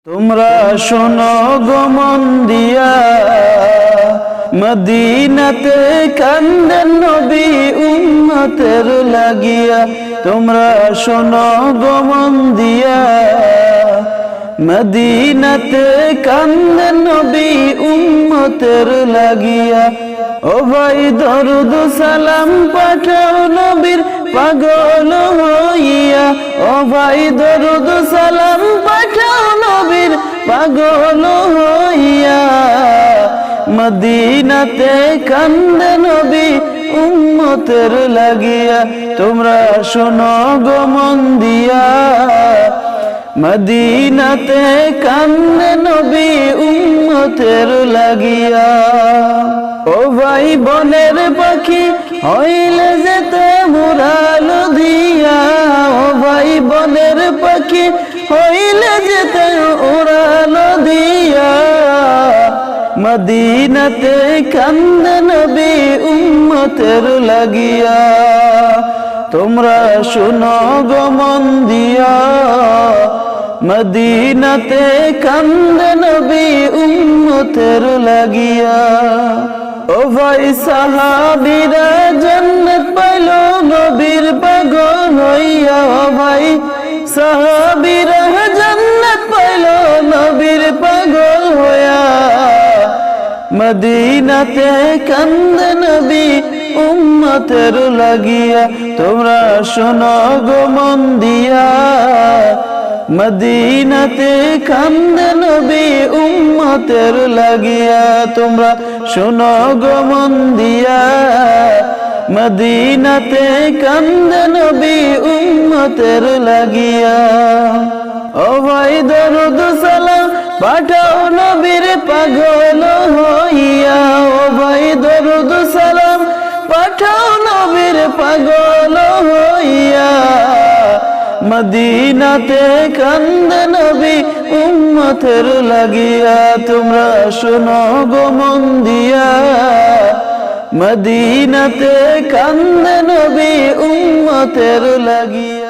তোমরা শোনো গো মন দিয়া, মদিনাতে কান্দেন নবী উম্মতের লাগিয়া। তোমরা শোনো গো মন দিয়া, মদিনাতে কান্দেন নবী উম্মতের লাগিয়া। ও ভাই দরুদ সালাম পাঠাও নবীর পাগল হইয়া। ও ভাই দরুদ সালাম পাঠাও নবীর পাগল হইয়া। মদিনাতে কান্দে নবী উম্মতের লাগিয়া। তোমরা শোনো গো মন দিয়া, মদিনাতে কান্দে নবী উম্মতের লাগিয়া। ও ভাই বনের পাখি হইলে যেতে মুরাল দিয়া। ও ভাই বনের পাখি হইলে যেতে উড়াল দিয়া। মদিনাতে কান্দে নবী উম্মতের লাগিয়া। তোমরা শুনো গো মন দিয়া, মদিনাতে কান্দে নবী উম্মতের লাগিয়া। ও ভাই সাহাবীরা জান্নাত পাইল নবীর পাগল হইয়া। ও ভাই সাহাবীরা জান্নাত পাইল নবীর পাগল হইয়া। মদিনাতে কান্দে নবী উম্মতের লাগিয়া। তোমরা শোনো গো মন দিয়া, মদিনাতে কান্দে নবী উম্মতের লাগিয়া। তোমরা শোনো গো মন দিয়া, মদিনাতে কান্দে নবী উম্মতের লাগিয়া। ও ভাই দরুদ সালাম পাঠাও নবীর পাগল হইয়া। ও ভাই দরুদ সালাম পাঠাও নবীর পাগল হইয়া। মদিনাতে কান্দে নবী উম্মতের লাগিয়া। তোমরা শোনো গো মন দিয়া, মদিনাতে কান্দে নবী উম্মতের লাগিয়া।